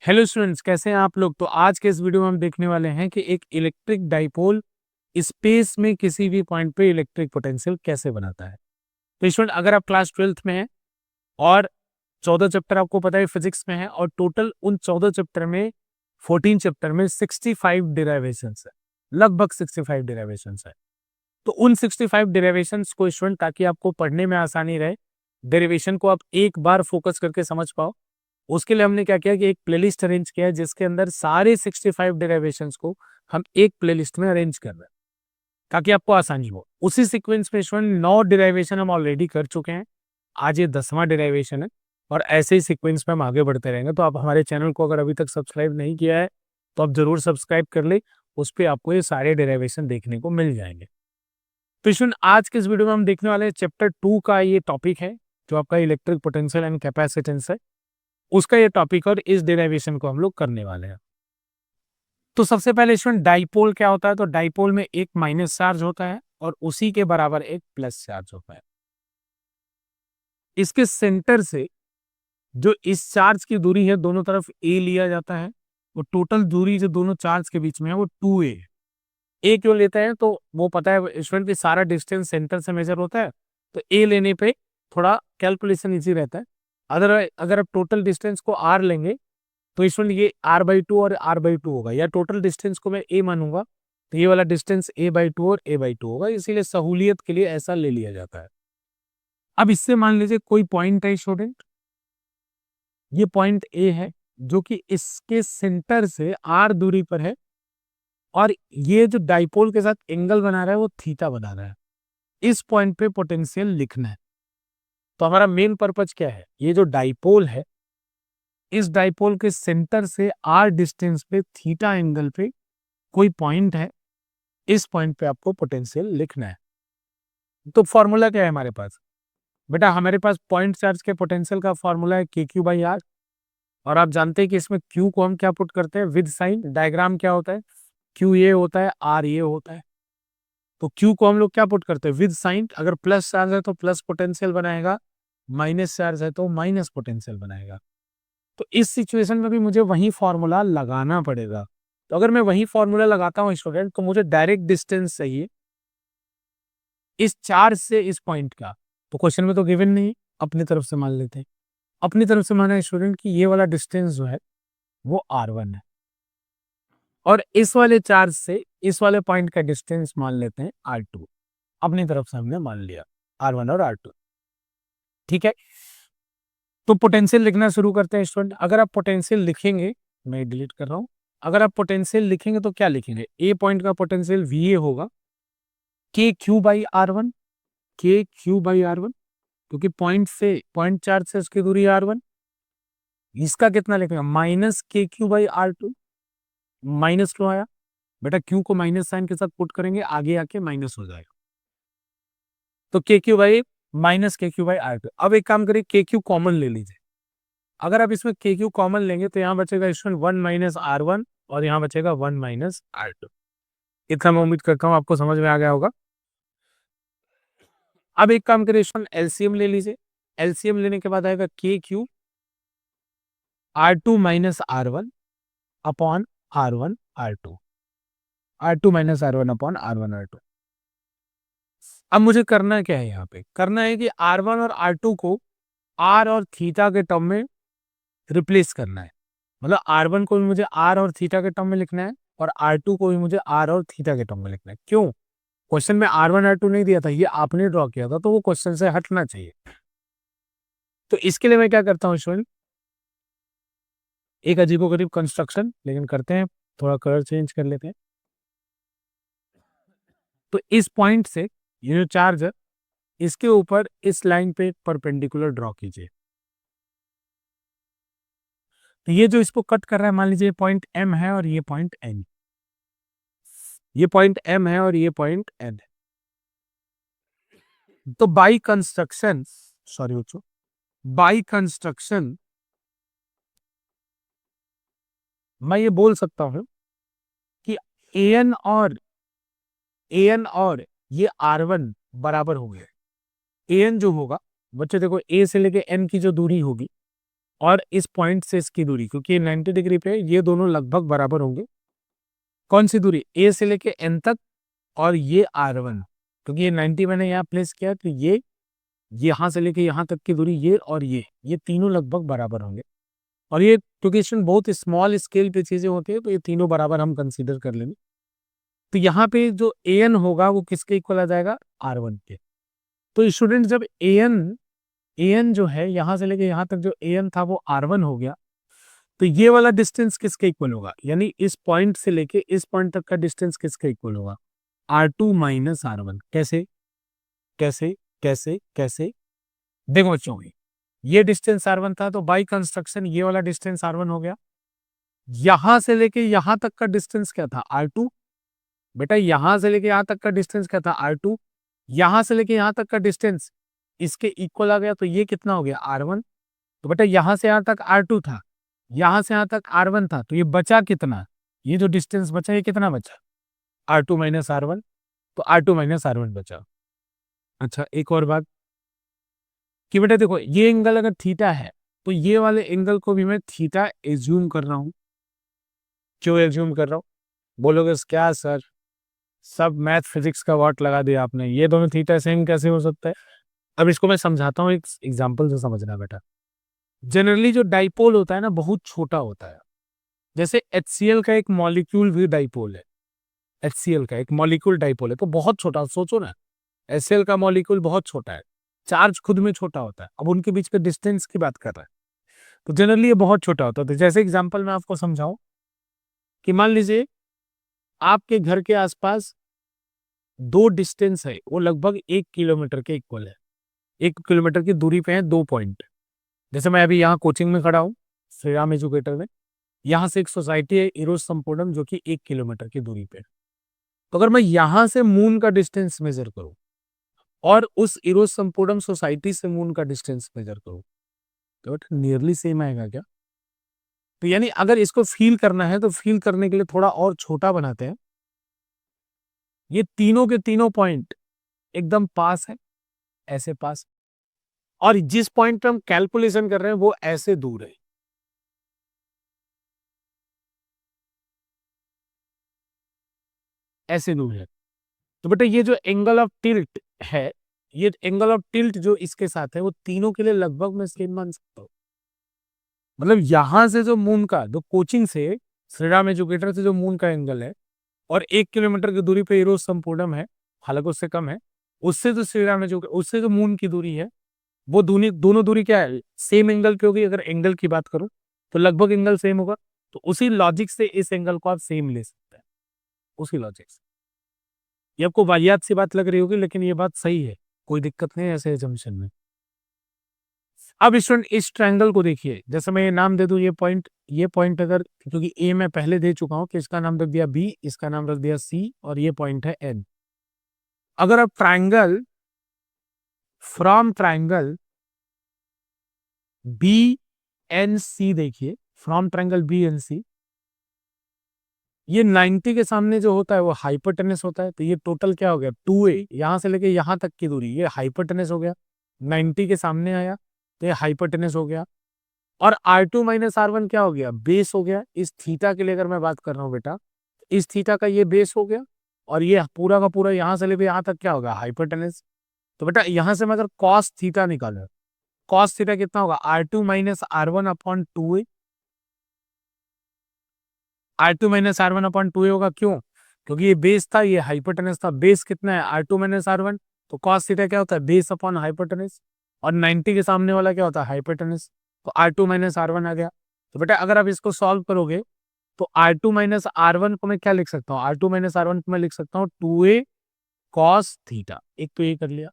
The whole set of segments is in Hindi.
हेलो स्टूडेंट्स, कैसे हैं आप लोग। तो आज के इस वीडियो में हम देखने वाले हैं कि एक इलेक्ट्रिक डाइपोल स्पेस में किसी भी पॉइंट पे इलेक्ट्रिक पोटेंशियल कैसे बनाता है। तो स्टूडेंट, अगर आप क्लास 12th में हैं और 14 चैप्टर आपको पता है फिजिक्स में है और टोटल उन 14 चैप्टर में 14 चैप्टर में 65 डिराइवेशन है, लगभग 65 डिराइवेशन है। तो उन 65 डिराइवेशन को स्टूडेंट, ताकि आपको पढ़ने में आसानी रहे, डेरिवेशन को आप एक बार फोकस करके समझ पाओ, उसके लिए हमने क्या किया कि एक प्लेलिस्ट अरेंज किया है जिसके अंदर सारे 65 डेरिवेशंस को हम एक प्लेलिस्ट में अरेंज कर रहे हैं ताकि आपको आसानी हो। उसी सीक्वेंस में स्टूडेंट 9 डेरिवेशन हम ऑलरेडी कर चुके हैं, आज ये 10वां डेरिवेशन है और ऐसे ही सीक्वेंस में हम आगे बढ़ते रहेंगे। तो आप हमारे चैनल को अगर अभी तक सब्सक्राइब नहीं किया है तो आप जरूर सब्सक्राइब कर ले, उस पर आपको ये सारे डेरिवेशन देखने को मिल जाएंगे। तो स्टूडेंट, आज के इस वीडियो में हम देखने वाले हैं चैप्टर 2 का ये टॉपिक है जो आपका इलेक्ट्रिक पोटेंशियल एंड कैपेसिटेंस है, उसका ये टॉपिक और इस डेरिवेशन को हम लोग करने वाले हैं। तो सबसे पहले स्टूडेंट, डाइपोल क्या होता है। तो डाइपोल में एक माइनस चार्ज होता है और उसी के बराबर एक प्लस चार्ज होता है। इसके सेंटर से जो इस चार्ज की दूरी है दोनों तरफ ए लिया जाता है, वो टोटल दूरी जो दोनों चार्ज के बीच में है वो 2a है। ए क्यों लेते हैं तो वो पता है स्टूडेंट की सारा डिस्टेंस सेंटर से मेजर होता है, तो ए लेने पे थोड़ा कैलकुलेशन इजी रहता है। अगर आप टोटल डिस्टेंस को आर लेंगे तो स्टूडेंट ये r/2 और r/2 होगा, या टोटल डिस्टेंस को मैं a मानूंगा तो ये वाला डिस्टेंस a/2 और a/2 होगा, इसीलिए सहूलियत के लिए ऐसा ले लिया जाता है। अब इससे मान लीजिए कोई पॉइंट है स्टूडेंट, ये पॉइंट a है जो कि इसके सेंटर से r दूरी पर है और ये जो डाइपोल के साथ एंगल बना रहा है वो थीटा बना रहा है। इस पॉइंट पे पोटेंशियल लिखना है। तो हमारा मेन पर्पज क्या है, ये जो डाइपोल है इस डाइपोल के सेंटर से r डिस्टेंस पे थीटा एंगल पे कोई पॉइंट है, इस पॉइंट पे आपको पोटेंशियल लिखना है। तो फॉर्मूला क्या है हमारे पास बेटा, हमारे पास पॉइंट चार्ज के पोटेंशियल का फॉर्मूला है KQ/R। और आप जानते हैं कि इसमें Q को हम क्या पुट करते हैं विद साइन। डायग्राम क्या होता है, Q ये होता है, R ये होता है। तो Q को हम लोग क्या पुट करते हैं विद साइन। अगर प्लस चार्ज है तो प्लस पोटेंशियल बनाएगा, माइनस चार्ज है तो माइनस पोटेंशियल बनाएगा। तो इस सिचुएशन में भी मुझे वही फॉर्मूला लगाना पड़ेगा। तो अगर मैं वही फॉर्मूला लगाता हूँ स्टूडेंट, तो मुझे डायरेक्ट डिस्टेंस चाहिए इस चार्ज से इस पॉइंट का। तो क्वेश्चन में तो गिवन नहीं, अपनी तरफ से मान लेते हैं। अपनी तरफ से माना स्टूडेंट कि ये वाला डिस्टेंस जो है वो r1 है और इस वाले चार्ज से इस वाले पॉइंट का डिस्टेंस मान लेते हैं r2। अपनी तरफ से हमने मान लिया r1 और r2, ठीक है। तो पोटेंशियल लिखना शुरू करते हैं स्टूडेंट। अगर आप पोटेंशियल लिखेंगे, मैं डिलीट कर रहा हूं, अगर आप पोटेंशियल लिखेंगे तो क्या लिखेंगे, ए पॉइंट का पोटेंशियल VA होगा KQ/R1, KQ/R1, क्योंकि पॉइंट चार्ज से उसकी दूरी R1। इसका कितना लिखेंगे माइनस KQ/R2, माइनस क्यों आया बेटा, Q को माइनस साइन के साथ पुट करेंगे आगे आके माइनस हो जाएगा, तो KQ/R2। अब एक काम करिए, KQ कॉमन ले लीजिए। अगर आप इसमें KQ कॉमन लेंगे तो यहाँ बचेगा स्टूडेंट 1 - R1 और यहाँ बचेगा 1 - R2। इतना मैं उम्मीद करता हूँ आपको समझ में आ गया होगा। अब एक काम करिए स्टूडेंट, एलसीएम ले लीजिए। एलसीएम लेने के बाद आएगा KQ R2 - R1 upon R1 R2, R2 - R1 upon R1 R2। अब मुझे करना क्या है, यहाँ पे करना है कि R1 और R2 को R और थीटा के टर्म में रिप्लेस करना है। मतलब R1 को भी मुझे R और थीटा के टर्म में लिखना है और R2 को भी मुझे R और थीटा के टर्म में लिखना है। क्यों, क्वेश्चन में R1 R2 नहीं दिया था, ये आपने ड्रॉ किया था, तो वो क्वेश्चन से हटना चाहिए। तो इसके लिए मैं क्या करता हूँ स्टूडेंट, एक अजीबोगरीब कंस्ट्रक्शन लेकिन करते हैं, थोड़ा कलर चेंज कर लेते हैं। तो इस पॉइंट से ये जो चार्ज है इसके ऊपर इस लाइन पे परपेंडिकुलर ड्रॉ कीजिए। तो ये जो इसको कट कर रहा है, मान लीजिए पॉइंट M है और ये पॉइंट N, ये पॉइंट M है और ये पॉइंट N है। तो बाई कंस्ट्रक्शन, सॉरी बच्चों, बाई कंस्ट्रक्शन मैं ये बोल सकता हूं कि AN और ये R1 बराबर हो गए। AN जो होगा बच्चे देखो, A से लेके N की जो दूरी होगी और इस पॉइंट से इसकी दूरी, क्योंकि 90 डिग्री पे ये दोनों लगभग बराबर होंगे। कौन सी दूरी? ए से लेके एन तक और ये R1, क्योंकि ये 90 मैंने यहाँ प्लेस किया, तो ये यहाँ से लेके यहाँ तक की दूरी ये और ये तीनों लगभग बराबर होंगे। और ये क्योंकि इसमें बहुत स्मॉल स्केल पे चीजें होती है, तो ये तीनों बराबर हम कंसीडर कर लेंगे। तो यहाँ पे जो an होगा वो किसके इक्वल आ जाएगा? R1 के। तो स्टूडेंट जब an जो है यहाँ से लेके यहाँ तक जो an था वो R1 हो गया, तो ये वाला डिस्टेंस किसके इक्वल होगा? यानी इस पॉइंट से लेके इस पॉइंट तक का डिस्टेंस किसके इक्वल होगा? R2 minus R1। कैसे कैसे कैसे कैसे? देखो बच्चों, ये डिस्टेंस R1 था, तो बाई कंस्ट्रक्शन ये वाला डिस्टेंस R1 हो गया। यहां से लेके यहां तक का डिस्टेंस क्या था? R2। बेटा यहां से लेके यहां तक का डिस्टेंस क्या था? R2। यहां से लेके यहां तक का डिस्टेंस इसके इक्वल आ गया, तो ये कितना हो गया? R1। तो बेटा यहां से यहां तक R2 था, यहां से यहां तक R1 था, तो ये बचा कितना? ये जो डिस्टेंस बचा ये कितना बचा? R2 minus R1। तो R2 माइनस R1 बचा। अच्छा, एक और बात कि बेटा देखो, ये एंगल अगर थीटा है तो ये वाले एंगल को भी मैं थीटा एज्यूम कर रहा हूं। क्यों एज्यूम कर रहा हूं? बोलोगे क्या सर, सब मैथ फिजिक्स का वाट लगा दिया आपने, ये दोनों थीटा सेम कैसे हो सकता है? अब इसको मैं समझाता हूँ एक एग्जांपल से, समझना बेटा। जनरली जो डाइपोल होता है ना, बहुत छोटा होता है। जैसे HCl का एक मॉलिक्यूल भी डाइपोल है। HCl का एक मॉलिक्यूल डाइपोल है, तो बहुत छोटा, सोचो ना, HCl का मॉलिक्यूल बहुत छोटा है, चार्ज खुद में छोटा होता है। अब उनके बीच के डिस्टेंस की बात कर रहा है, तो जनरली ये बहुत छोटा होता है। तो जैसे एग्जांपल मैं आपको समझाऊं कि मान लीजिए आपके घर के आसपास दो डिस्टेंस है, वो लगभग 1 किलोमीटर के इक्वल है। 1 किलोमीटर की दूरी पे है दो पॉइंट। जैसे मैं अभी यहाँ कोचिंग में खड़ा हूँ, श्री राम एजुकेटर में, यहाँ से एक सोसाइटी है इरोज संपूर्णम, जो कि 1 किलोमीटर की दूरी पे है। तो अगर मैं यहाँ से मून का डिस्टेंस मेजर करूं और उस इरोज संपूर्णम सोसाइटी से मून का डिस्टेंस मेजर करूं, तो नियरली सेम आएगा क्या? तो यानी अगर इसको फील करना है, तो फील करने के लिए थोड़ा और छोटा बनाते हैं। ये तीनों के तीनों पॉइंट एकदम पास है, ऐसे पास, और जिस पॉइंट पे हम कैलकुलेशन कर रहे हैं वो ऐसे दूर है, ऐसे दूर है। तो बेटा ये जो एंगल ऑफ टिल्ट है, ये एंगल ऑफ टिल्ट जो इसके साथ है, वो तीनों के लिए लगभग मैं सेम मान सकता हूँ। मतलब यहां से जो मून का, जो कोचिंग से श्री राम एजुकेटर से जो मून का एंगल है, और 1 किलोमीटर की दूरी पे इरोज संपूर्णम है, हालांकि उससे कम है, उससे जो श्री राम एजुकेटर, उससे जो मून की दूरी है, वो दोनों दूरी क्या है? सेम एंगल पे होगी। अगर एंगल की बात करूं तो लगभग एंगल सेम होगा, तो उसी लॉजिक से इस एंगल को आप सेम ले सकते हैं, उसी लॉजिक से। ये आपको वाहियात सी बात लग रही होगी, लेकिन ये बात सही है, कोई दिक्कत नहीं है ऐसे एजम्पशन में। अब स्टूडेंट इस ट्रायंगल को देखिए, जैसे मैं ये नाम दे दूं, ये पॉइंट अगर, क्योंकि ए मैं पहले दे चुका हूं, कि इसका नाम रख दिया बी, इसका नाम रख दिया सी, और ये पॉइंट है एन। अगर आप triangle from triangle B N C देखिए, from triangle B N C, ये 90 के सामने जो होता है वो हाइपोटेनस होता है। तो ये टोटल क्या हो गया? 2a, यहां से लेके यहां तक की दूरी, ये हाइपोटेनस हो गया। 90 के सामने आया तो ये हाइपोटेनस हो गया। और R2 माइनस R1 क्या हो गया? बेस हो गया। इस थीटा के लिए अगर मैं बात कर रहा हूँ बेटा, इस थीटा का ये बेस हो गया, और ये पूरा का पूरा यहां से लेके यहां तक क्या होगा? हाइपोटेनस। तो बेटा यहां से मैं अगर कॉस थीटा निकालू, कॉस थीटा कितना होगा? R2 minus R1 upon 2a। R2 minus R1 upon 2a होगा, क्यों? क्योंकि ये बेस था, ये हाइपोटेनस था। बेस कितना है? R2 minus R1। तो कॉस थीटा क्या होता है? Base upon hypotenuse. और 90 के सामने वाला क्या होता है? हाइपोटेनस। तो R2 माइनस R1 आ गया। तो बेटा अगर आप इसको सॉल्व करोगे तो R2 माइनस R1 को मैं क्या लिख सकता हूँ? R2 माइनस R1 को मैं लिख सकता हूँ 2a कॉस थीटा। एक तो ये कर लिया।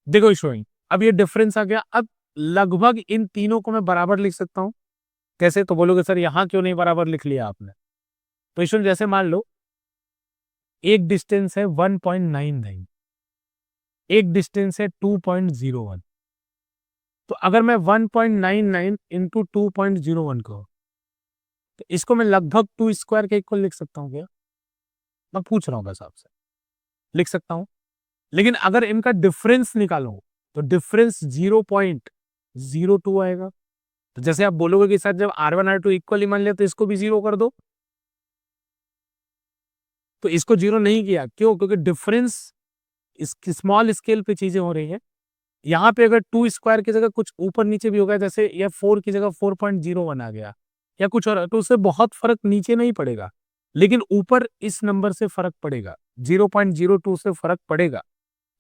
देखो शोइंग, अब ये डिफरेंस आ गया। अब लगभग इन तीनों को मैं बराबर लिख सकता हूँ। कैसे? तो बोलोगे सर यहाँ क्यों नहीं बराबर लिख लिया आपने? तो इसमें जैसे मान लो एक डिस्टेंस है 1.99, एक डिस्टेंस है 2.01। तो अगर मैं 1.99 इंटू 2.01 को, तो इसको मैं लगभग 2 स्क्वायर के इक्वल लिख सकता हूँ क्या? मैं पूछ रहा हूँ बस आपसे, लिख सकता हूँ। लेकिन अगर इनका डिफरेंस निकालो तो डिफरेंस 0.02 आएगा। तो जैसे आप बोलोगे कि सर जब R1 R2 इक्वली मान लिया तो इसको भी 0 कर दो, तो इसको 0 नहीं किया, क्यों? क्योंकि डिफरेंस स्मॉल स्केल पे चीजें हो रही है। यहाँ पे अगर 2 स्क्वायर की जगह कुछ ऊपर नीचे भी होगा, जैसे या 4 की जगह 4.01 आ गया या कुछ और, तो उससे बहुत फर्क नीचे नहीं पड़ेगा, लेकिन ऊपर इस नंबर से फर्क पड़ेगा, 0.02 से फर्क पड़ेगा,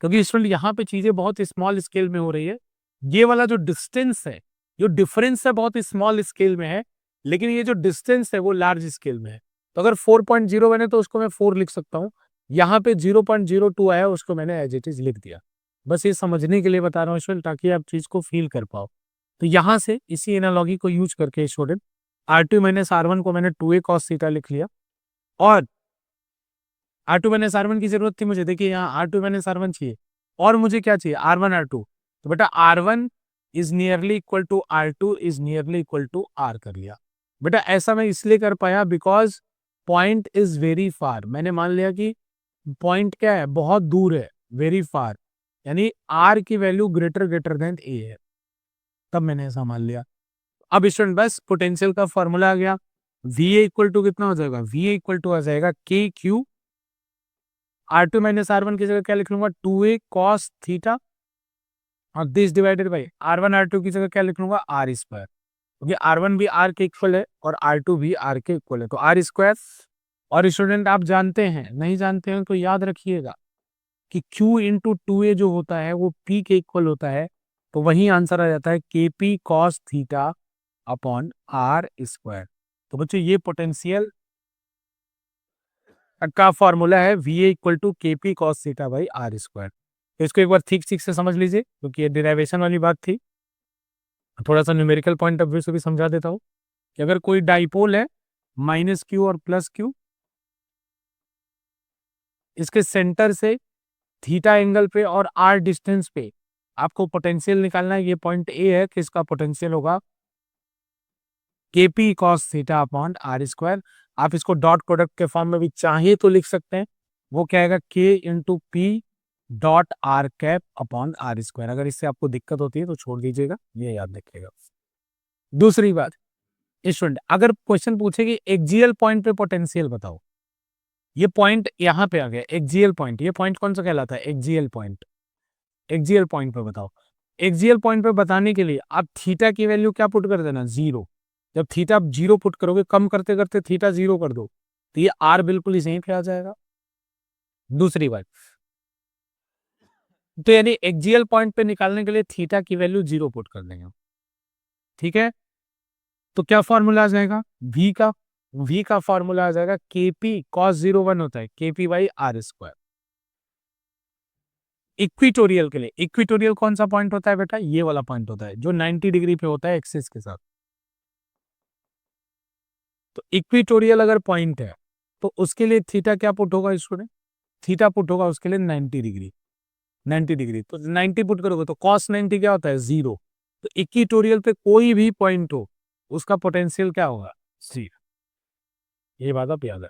क्योंकि स्टूडेंट यहाँ पे चीजें बहुत स्मॉल स्केल में हो रही है। ये वाला जो डिस्टेंस है, जो डिफरेंस है, बहुत स्मॉल स्केल में है, लेकिन ये जो डिस्टेंस है वो लार्ज स्केल में है। तो अगर 4.01 है तो उसको मैं 4 लिख सकता हूँ, यहाँ पे 0.02 आया उसको मैंने एज इट इज लिख दिया। बस ये समझने के लिए बता रहा हूँ स्टूडेंट, ताकि आप चीज को फील कर पाओ। तो यहाँ से इसी एनालॉजी को यूज करके स्टूडेंट R2 माइनस R1 को मैंने 2a cos थीटा लिख लिया, और R2 माइनस R1 की जरूरत थी मुझे, देखिए यहाँ R2 माइनस R1 चाहिए, और मुझे क्या चाहिए? R1 R2। तो बेटा R1 is nearly equal to R2 is nearly equal to R कर लिया। बेटा ऐसा मैं इसलिए कर पाया because point is very far. मैंने मान लिया कि पॉइंट क्या है? बहुत दूर है, वेरी फार, यानी R की value greater greater than A है, तब मैंने ऐसा मान लिया। अब स्टूडेंट बस पोटेंशियल का फॉर्मूला आ गया, VA इक्वल टू कितना हो जाएगा? VA इक्वल टू आ जाएगा KQ, R2 माइनस R1 की जगह क्या लिख लूंगा? 2a cos थीटा, और this divided by R1 R2 की जगह क्या लिख लूंगा? R स्क्वायर, क्योंकि R1 भी R के इक्वल है और R2 भी R के इक्वल है, तो R स्क्वायर। और स्टूडेंट आप जानते हैं, नहीं जानते हैं तो याद रखिएगा कि Q इंटू 2a जो होता है वो P के इक्वल होता है, तो वही आंसर आ जाता है KP cos theta upon R square. तो बच्चों ये पोटेंशियल का फॉर्मूला है VA equal to KP cos theta by R square. तो इसको एक बार ठीक ठीक से समझ लीजिए, क्योंकि ये डिराइवेशन वाली बात थी। थोड़ा सा न्यूमेरिकल पॉइंट ऑफ व्यू से भी समझा देता हूँ कि अगर कोई डाइपोल है -Q और +Q, इसके सेंटर से थीटा एंगल पे और R डिस्टेंस पे आपको पोटेंशियल निकालना है। ये पॉइंट ए है कि इसका पोटेंशियल होगा KP cos theta upon R square. आप इसको डॉट प्रोडक्ट के फॉर्म में भी चाहिए तो लिख सकते हैं, वो क्या आएगा? K into P dot are cap upon R square. अगर इससे आपको दिक्कत होती है तो छोड़ दीजिएगा, ये याद रखिएगा। दूसरी बात स्टूडेंट, अगर क्वेश्चन पूछे कि एक्सियल पॉइंट पे पोटेंशियल बताओ, ये पॉइंट यहाँ पे आ गया एक्सियल पॉइंट, ये पॉइंट कौन सा कहलाता है? Axial point. एक्सियल पॉइंट पे बताओ, एक्सियल पॉइंट पे बताने के लिए आप थीटा की वैल्यू क्या पुट कर देना? 0। जब थीटा आप 0 पुट करोगे, कम करते करते थीटा 0 कर दो, तो ये R बिल्कुल इसी पे आ जाएगा। दूसरी बात, तो यानी एक्सियल पॉइंट पे निकालने के लिए थीटा की वैल्यू 0 पुट कर देंगे, ठीक है? तो क्या फॉर्मूला आ जाएगा? V का फॉर्मूला आ जाएगा KP cos 01 होता है KP by R square. Equatorial के लिए, इक्विटोरियल कौन सा पॉइंट होता है बेटा? ये वाला पॉइंट होता है जो 90 डिग्री पे होता है एक्सिस के साथ। तो इक्विटोरियल अगर पॉइंट है तो उसके लिए थीटा क्या पुट होगा स्टूडेंट? थीटा पुट होगा उसके लिए 90 डिग्री। 90 डिग्री तो 90 पुट करोगे तो cos 90 क्या होता है? 0। तो इक्विटोरियल पे कोई भी पॉइंट हो, उसका पोटेंशियल क्या होगा? 0। ये बात आप याद है।